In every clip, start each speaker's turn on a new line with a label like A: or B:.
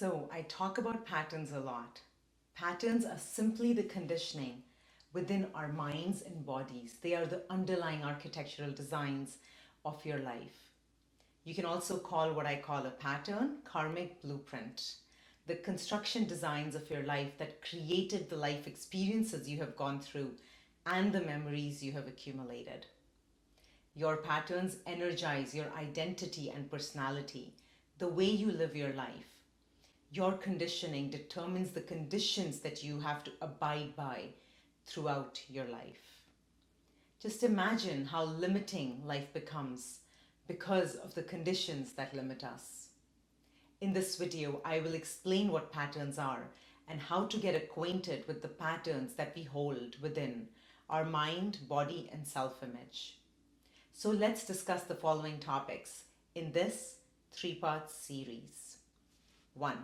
A: So I talk about patterns a lot. Patterns are simply the conditioning within our minds and bodies. They are the underlying architectural designs of your life. You can also call what I call a pattern karmic blueprint. The construction designs of your life that created the life experiences you have gone through and the memories you have accumulated. Your patterns energize your identity and personality, the way you live your life. Your conditioning determines the conditions that you have to abide by throughout your life. Just imagine how limiting life becomes because of the conditions that limit us. In this video, I will explain what patterns are and how to get acquainted with the patterns that we hold within our mind, body, and self-image. So let's discuss the following topics in this three-part series. 1.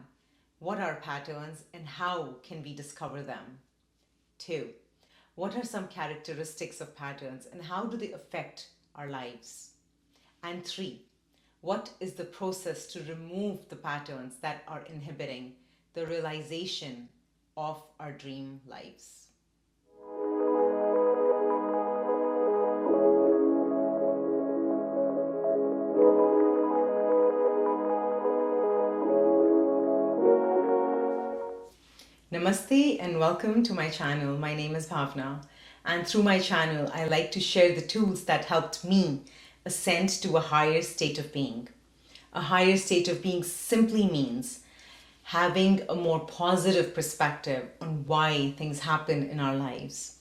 A: What are patterns and how can we discover them? 2. What are some characteristics of patterns and how do they affect our lives? And 3. What is the process to remove the patterns that are inhibiting the realization of our dream lives? Namaste and welcome to my channel. My name is Bhavna, and through my channel I like to share the tools that helped me ascend to a higher state of being. A higher state of being simply means having a more positive perspective on why things happen in our lives.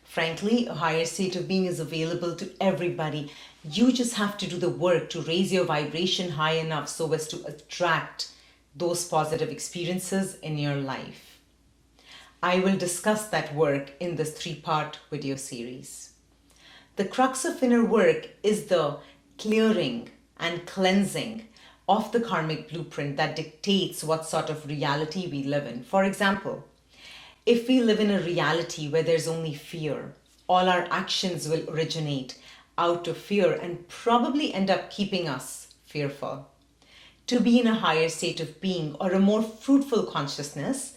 A: Frankly, a higher state of being is available to everybody. You just have to do the work to raise your vibration high enough so as to attract those positive experiences in your life. I will discuss that work in this three-part video series. The crux of inner work is the clearing and cleansing of the karmic blueprint that dictates what sort of reality we live in. For example, if we live in a reality where there's only fear, all our actions will originate out of fear and probably end up keeping us fearful. To be in a higher state of being or a more fruitful consciousness,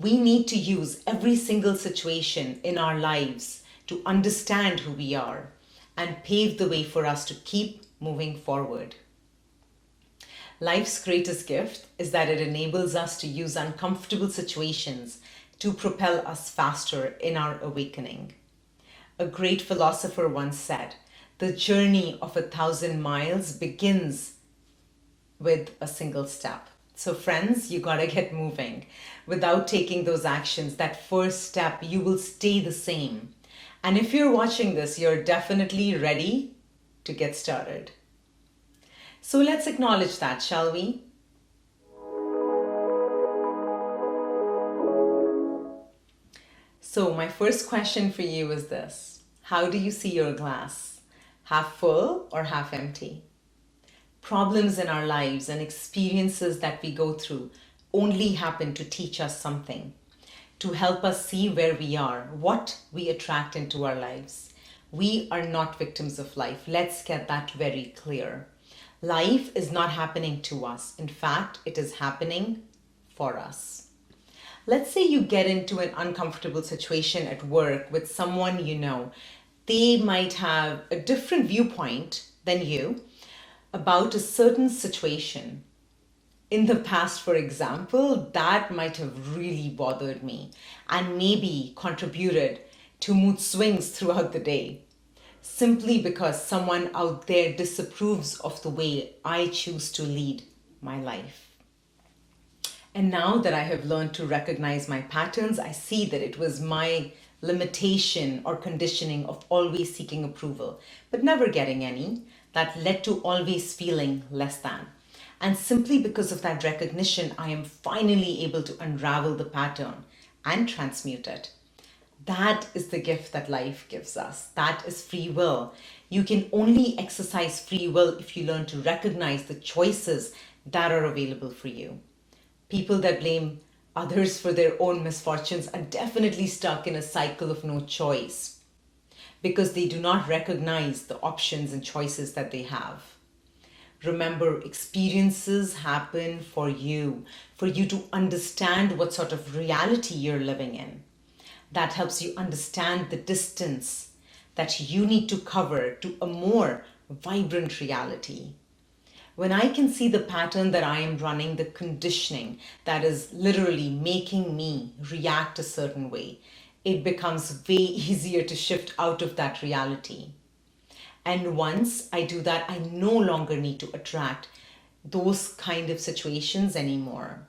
A: we need to use every single situation in our lives to understand who we are and pave the way for us to keep moving forward. Life's greatest gift is that it enables us to use uncomfortable situations to propel us faster in our awakening. A great philosopher once said, "The journey of 1,000 miles begins with a single step." So friends, you gotta get moving. Without taking those actions, that first step, you will stay the same. And if you're watching this, you're definitely ready to get started. So let's acknowledge that, shall we? So my first question for you is this: how do you see your glass? Half full or half empty? Problems in our lives and experiences that we go through only happen to teach us something, to help us see where we are, what we attract into our lives. We are not victims of life. Let's get that very clear. Life is not happening to us. In fact, it is happening for us. Let's say you get into an uncomfortable situation at work with someone you know. They might have a different viewpoint than you about a certain situation. In the past, for example, that might have really bothered me and maybe contributed to mood swings throughout the day, simply because someone out there disapproves of the way I choose to lead my life. And now that I have learned to recognize my patterns, I see that it was my limitation or conditioning of always seeking approval, but never getting any, that led to always feeling less than. And simply because of that recognition, I am finally able to unravel the pattern and transmute it. That is the gift that life gives us. That is free will. You can only exercise free will if you learn to recognize the choices that are available for you. People that blame others for their own misfortunes are definitely stuck in a cycle of no choice, because they do not recognize the options and choices that they have. Remember, experiences happen for you to understand what sort of reality you're living in. That helps you understand the distance that you need to cover to a more vibrant reality. When I can see the pattern that I am running, the conditioning that is literally making me react a certain way, it becomes way easier to shift out of that reality. And once I do that, I no longer need to attract those kind of situations anymore.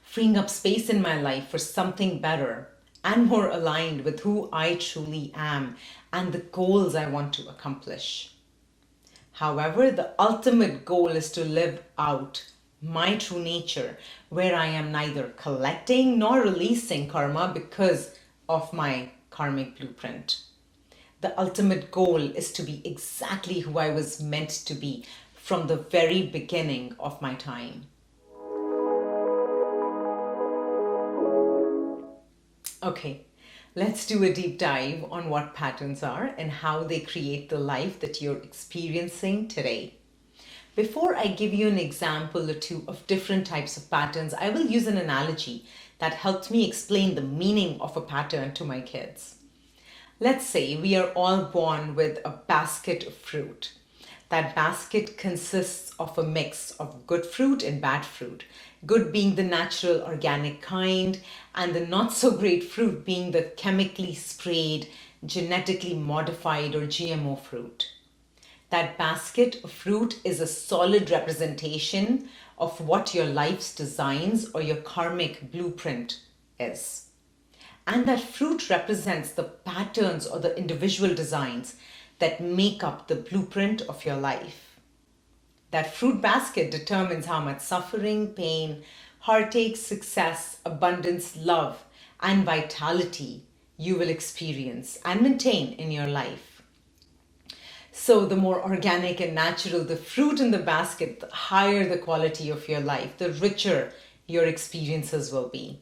A: Freeing up space in my life for something better and more aligned with who I truly am and the goals I want to accomplish. However, the ultimate goal is to live out my true nature, where I am neither collecting nor releasing karma because of my karmic blueprint. The ultimate goal is to be exactly who I was meant to be from the very beginning of my time. Okay, let's do a deep dive on what patterns are and how they create the life that you're experiencing today. Before I give you an example or two of different types of patterns, I will use an analogy that helped me explain the meaning of a pattern to my kids. Let's say we are all born with a basket of fruit. That basket consists of a mix of good fruit and bad fruit. Good being the natural organic kind, and the not so great fruit being the chemically sprayed, genetically modified or GMO fruit. That basket of fruit is a solid representation of what your life's designs or your karmic blueprint is. And that fruit represents the patterns or the individual designs that make up the blueprint of your life. That fruit basket determines how much suffering, pain, heartache, success, abundance, love, and vitality you will experience and maintain in your life. So the more organic and natural the fruit in the basket, the higher the quality of your life, the richer your experiences will be.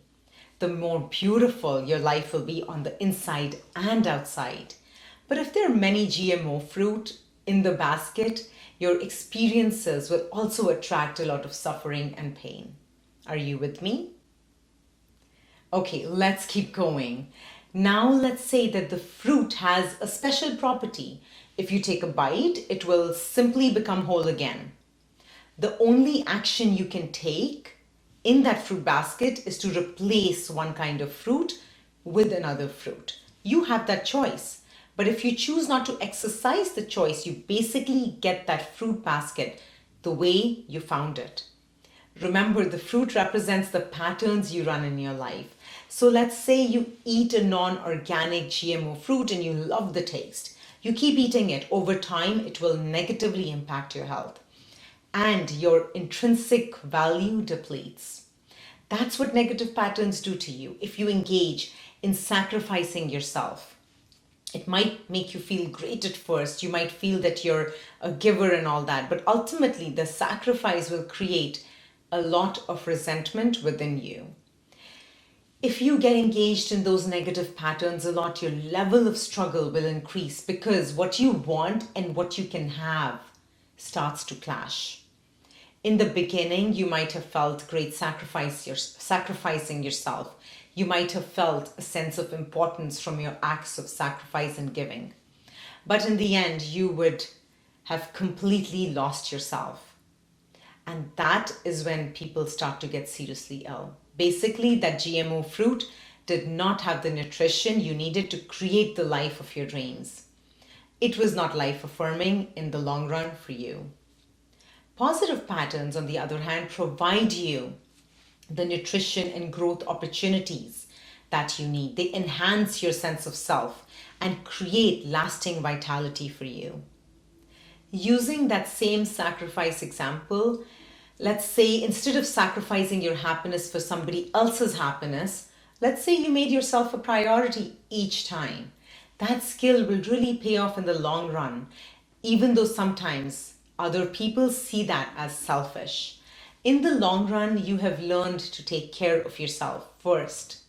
A: The more beautiful your life will be on the inside and outside. But if there are many GMO fruit in the basket, your experiences will also attract a lot of suffering and pain. Are you with me? Okay, let's keep going. Now let's say that the fruit has a special property. If you take a bite, it will simply become whole again. The only action you can take in that fruit basket is to replace one kind of fruit with another fruit. You have that choice. But if you choose not to exercise the choice, you basically get that fruit basket the way you found it. Remember, the fruit represents the patterns you run in your life. So let's say you eat a non-organic GMO fruit and you love the taste. You keep eating it. Over time, it will negatively impact your health. And your intrinsic value depletes. That's what negative patterns do to you if you engage in sacrificing yourself. It might make you feel great at first. You might feel that you're a giver and all that. But ultimately, the sacrifice will create a lot of resentment within you. If you get engaged in those negative patterns a lot, your level of struggle will increase because what you want and what you can have starts to clash. In the beginning, you might have felt great sacrificing yourself. You might have felt a sense of importance from your acts of sacrifice and giving. But in the end, you would have completely lost yourself. And that is when people start to get seriously ill. Basically, that GMO fruit did not have the nutrition you needed to create the life of your dreams. It was not life affirming in the long run for you. Positive patterns, on the other hand, provide you the nutrition and growth opportunities that you need. They enhance your sense of self and create lasting vitality for you. Using that same sacrifice example, let's say instead of sacrificing your happiness for somebody else's happiness, let's say you made yourself a priority each time. That skill will really pay off in the long run, even though sometimes other people see that as selfish. In the long run, you have learned to take care of yourself first.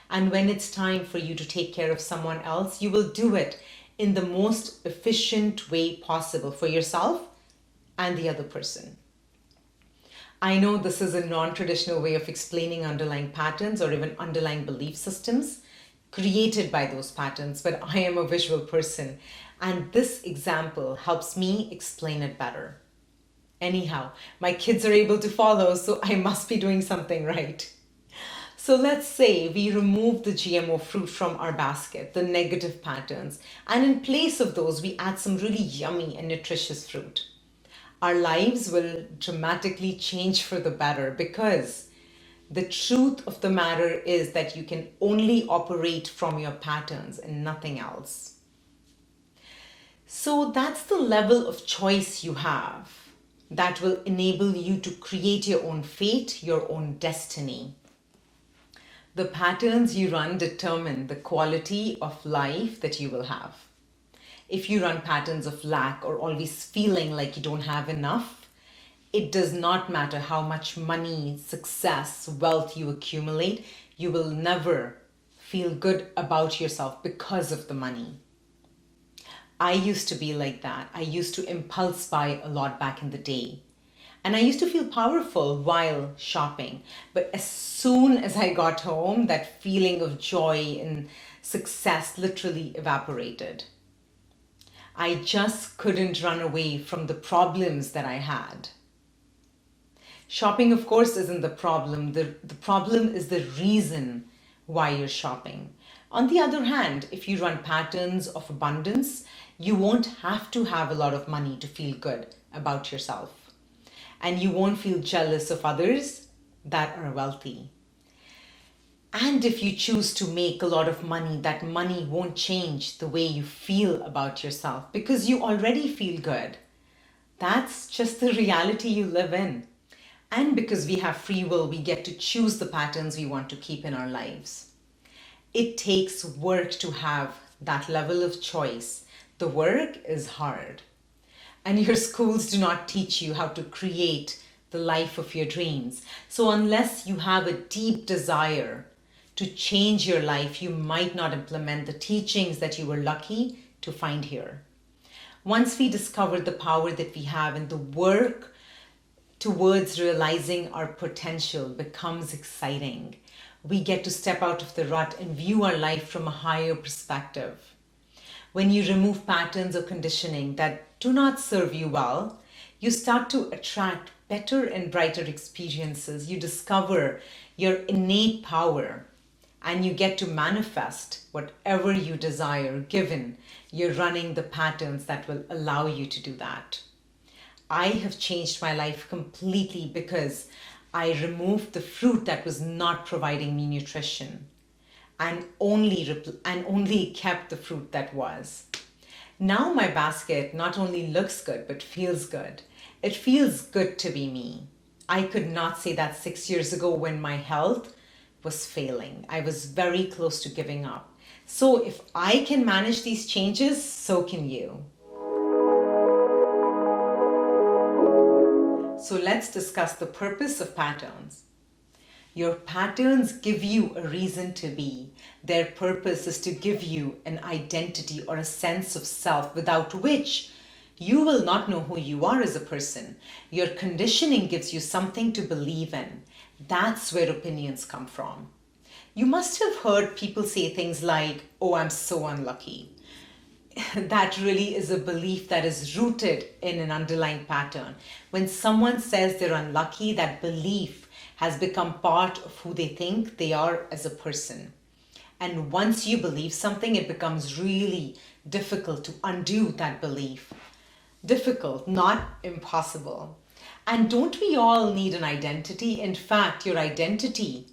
A: And when it's time for you to take care of someone else, you will do it in the most efficient way possible for yourself and the other person. I know this is a non-traditional way of explaining underlying patterns or even underlying belief systems created by those patterns, but I am a visual person and this example helps me explain it better. Anyhow, my kids are able to follow, so I must be doing something right. So let's say we remove the GMO fruit from our basket, the negative patterns, and in place of those, we add some really yummy and nutritious fruit. Our lives will dramatically change for the better because the truth of the matter is that you can only operate from your patterns and nothing else. So that's the level of choice you have that will enable you to create your own fate, your own destiny. The patterns you run determine the quality of life that you will have. If you run patterns of lack or always feeling like you don't have enough, it does not matter how much money, success, wealth you accumulate, you will never feel good about yourself because of the money. I used to be like that. I used to impulse buy a lot back in the day. And I used to feel powerful while shopping. But as soon as I got home, that feeling of joy and success literally evaporated. I just couldn't run away from the problems that I had. Shopping, of course, isn't the problem. The problem is the reason why you're shopping. On the other hand, if you run patterns of abundance, you won't have to have a lot of money to feel good about yourself. And you won't feel jealous of others that are wealthy. And if you choose to make a lot of money, that money won't change the way you feel about yourself because you already feel good. That's just the reality you live in. And because we have free will, we get to choose the patterns we want to keep in our lives. It takes work to have that level of choice. The work is hard. And your schools do not teach you how to create the life of your dreams. So unless you have a deep desire to change your life, you might not implement the teachings that you were lucky to find here. Once we discover the power that we have and the work towards realizing our potential becomes exciting, we get to step out of the rut and view our life from a higher perspective. When you remove patterns or conditioning that do not serve you well, you start to attract better and brighter experiences. You discover your innate power and you get to manifest whatever you desire, given you're running the patterns that will allow you to do that. I have changed my life completely because I removed the fruit that was not providing me nutrition and only kept the fruit that was. Now my basket not only looks good but feels good. It feels good to be me. I could not say that 6 years ago when my health was failing. I was very close to giving up. So if I can manage these changes, so can you. So let's discuss the purpose of patterns. Your patterns give you a reason to be. Their purpose is to give you an identity or a sense of self without which you will not know who you are as a person. Your conditioning gives you something to believe in. That's where opinions come from. You must have heard people say things like, "Oh, I'm so unlucky." That really is a belief that is rooted in an underlying pattern. When someone says they're unlucky, that belief has become part of who they think they are as a person. And once you believe something, it becomes really difficult to undo that belief. Difficult, not impossible. And don't we all need an identity? In fact, your identity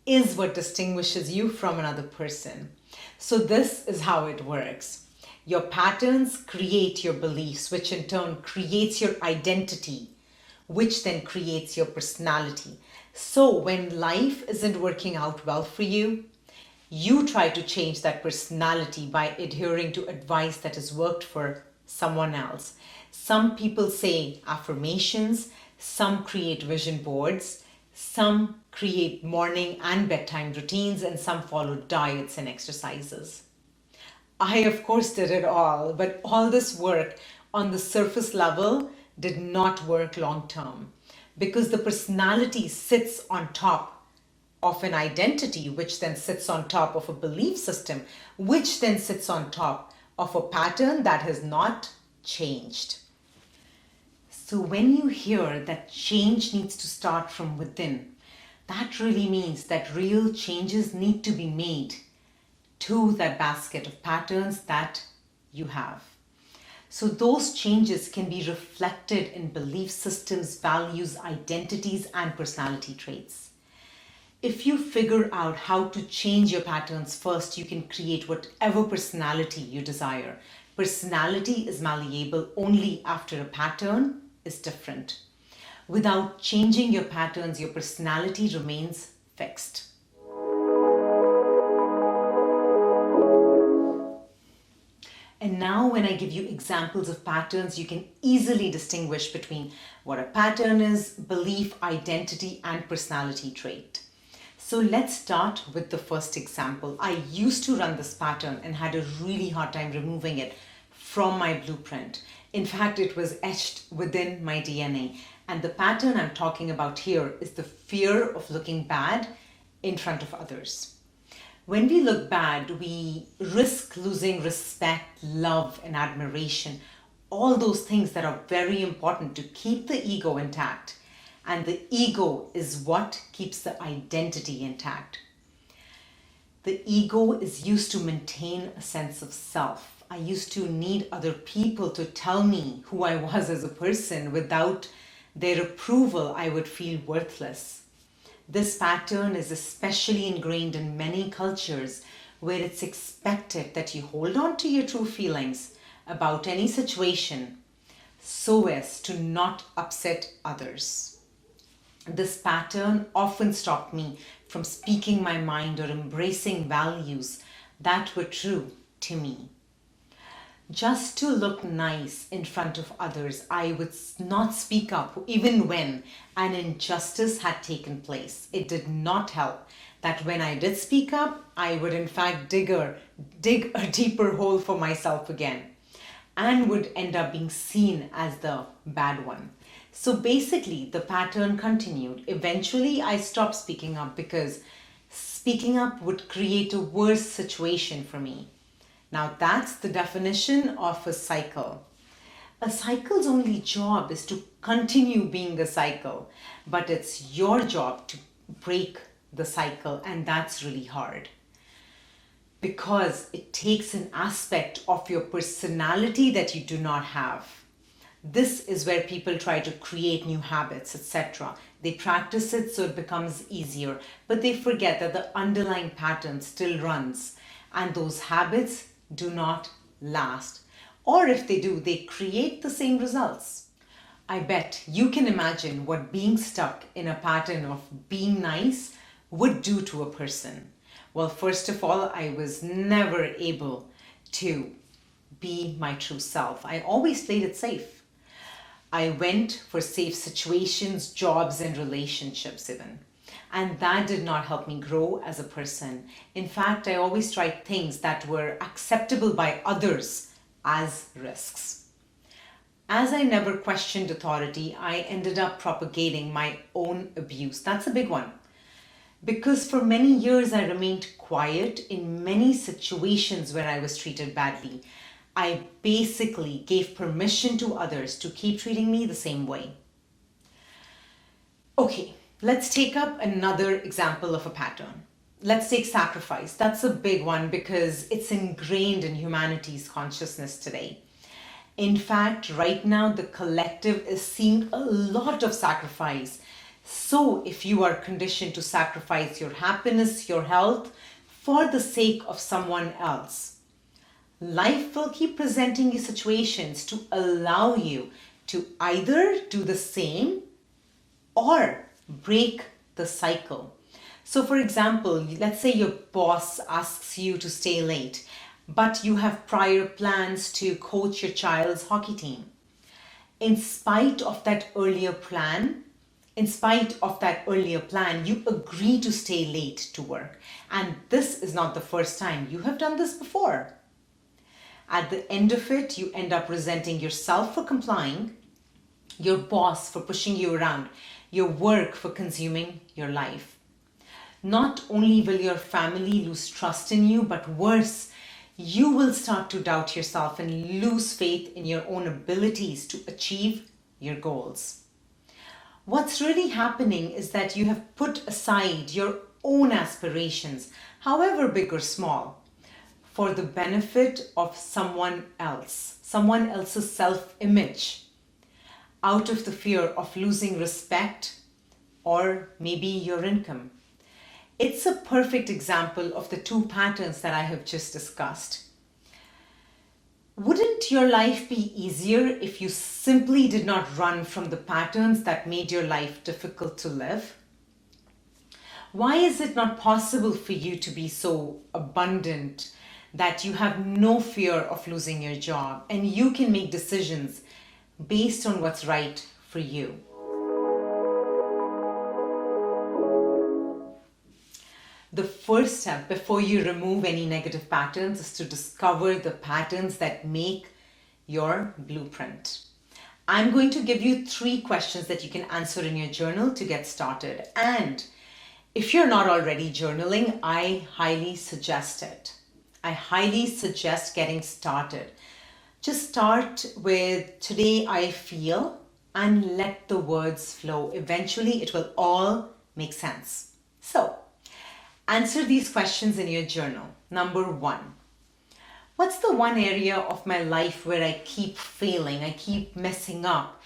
A: is what distinguishes you from another person. So this is how it works. Your patterns create your beliefs, which in turn creates your identity, which then creates your personality. So when life isn't working out well for you, you try to change that personality by adhering to advice that has worked for someone else. Some people say affirmations, some create vision boards, some create morning and bedtime routines, and some follow diets and exercises. I, of course, did it all, but all this work on the surface level did not work long term because the personality sits on top of an identity, which then sits on top of a belief system, which then sits on top of a pattern that has not changed. So when you hear that change needs to start from within, that really means that real changes need to be made to that basket of patterns that you have. So those changes can be reflected in belief systems, values, identities, and personality traits. If you figure out how to change your patterns first, you can create whatever personality you desire. Personality is malleable only after a pattern is different. Without changing your patterns, your personality remains fixed. And now when I give you examples of patterns, you can easily distinguish between what a pattern is, belief, identity, and personality trait. So let's start with the first example. I used to run this pattern and had a really hard time removing it from my blueprint. In fact, it was etched within my DNA. And the pattern I'm talking about here is the fear of looking bad in front of others. When we look bad, we risk losing respect, love, and admiration, all those things that are very important to keep the ego intact. And the ego is what keeps the identity intact. The ego is used to maintain a sense of self. I used to need other people to tell me who I was as a person. Without their approval, I would feel worthless. This pattern is especially ingrained in many cultures where it's expected that you hold on to your true feelings about any situation so as to not upset others. This pattern often stopped me from speaking my mind or embracing values that were true to me. Just to look nice in front of others, I would not speak up even when an injustice had taken place. It did not help that when I did speak up, I would in fact dig a deeper hole for myself again and would end up being seen as the bad one. So basically, the pattern continued. Eventually, I stopped speaking up because speaking up would create a worse situation for me. Now that's the definition of a cycle. A cycle's only job is to continue being a cycle, but it's your job to break the cycle, and that's really hard because it takes an aspect of your personality that you do not have. This is where people try to create new habits, etc. They practice it so it becomes easier, but they forget that the underlying pattern still runs, and those habits do not last. Or if they do, they create the same results. I bet you can imagine what being stuck in a pattern of being nice would do to a person. Well, first of all, I was never able to be my true self. I always played it safe. I went for safe situations, jobs, and relationships even. And that did not help me grow as a person. In fact, I always tried things that were acceptable by others as risks. As I never questioned authority, I ended up propagating my own abuse. That's a big one. Because for many years I remained quiet in many situations where I was treated badly. I basically gave permission to others to keep treating me the same way. Okay. Let's take up another example of a pattern. Let's take sacrifice. That's a big one because it's ingrained in humanity's consciousness today. In fact, right now, the collective is seeing a lot of sacrifice. So if you are conditioned to sacrifice your happiness, your health, for the sake of someone else, life will keep presenting you situations to allow you to either do the same or break the cycle. So for example, let's say your boss asks you to stay late, but you have prior plans to coach your child's hockey team. In spite of that earlier plan, you agree to stay late to work. And this is not the first time. You have done this before. At the end of it, you end up resenting yourself for complying, your boss for pushing you around, your work for consuming your life. Not only will your family lose trust in you, but worse, you will start to doubt yourself and lose faith in your own abilities to achieve your goals. What's really happening is that you have put aside your own aspirations, however big or small, for the benefit of someone else's self image, out of the fear of losing respect or maybe your income. It's a perfect example of the two patterns that I have just discussed. Wouldn't your life be easier if you simply did not run from the patterns that made your life difficult to live? Why is it not possible for you to be so abundant that you have no fear of losing your job and you can make decisions based on what's right for you? The first step before you remove any negative patterns is to discover the patterns that make your blueprint. I'm going to give you 3 questions that you can answer in your journal to get started. And if you're not already journaling, I highly suggest it. I highly suggest getting started. Just start with today I feel and let the words flow. Eventually it will all make sense. So, answer these questions in your journal. Number 1. What's the one area of my life where I keep failing, I keep messing up,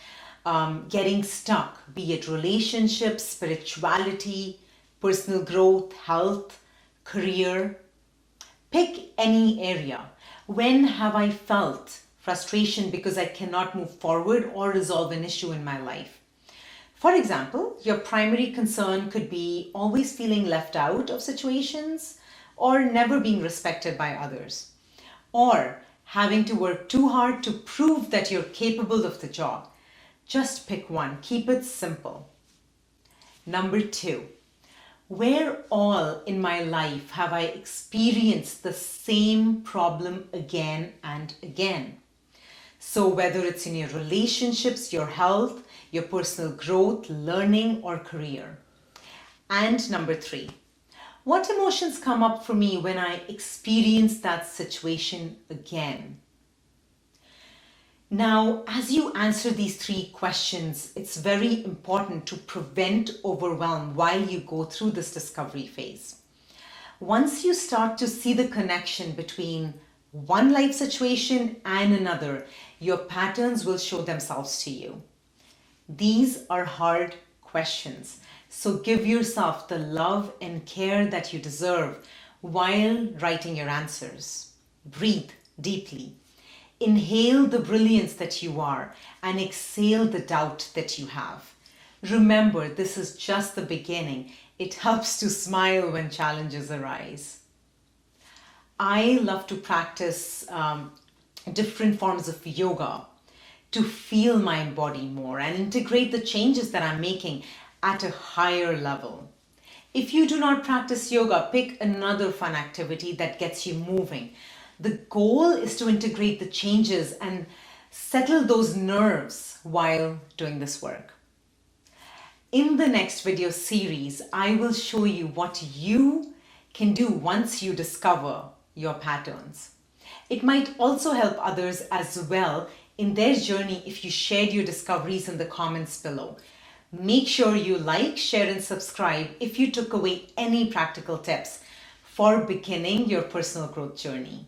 A: getting stuck, be it relationships, spirituality, personal growth, health, career? Pick any area. When have I felt frustration because I cannot move forward or resolve an issue in my life? For example, your primary concern could be always feeling left out of situations or never being respected by others, or having to work too hard to prove that you're capable of the job. Just pick one. Keep it simple. Number 2, where all in my life have I experienced the same problem again and again? So whether it's in your relationships, your health, your personal growth, learning, or career. And number 3, what emotions come up for me when I experience that situation again? Now, as you answer these 3 questions, it's very important to prevent overwhelm while you go through this discovery phase. Once you start to see the connection between one life situation and another, your patterns will show themselves to you. These are hard questions, so give yourself the love and care that you deserve while writing your answers. Breathe deeply. Inhale the brilliance that you are and exhale the doubt that you have. Remember, this is just the beginning. It helps to smile when challenges arise. I love to practice different forms of yoga to feel my body more and integrate the changes that I'm making at a higher level. If you do not practice yoga, pick another fun activity that gets you moving. The goal is to integrate the changes and settle those nerves while doing this work. In the next video series, I will show you what you can do once you discover your patterns. It might also help others as well in their journey if you shared your discoveries in the comments below. Make sure you like, share, and subscribe if you took away any practical tips for beginning your personal growth journey.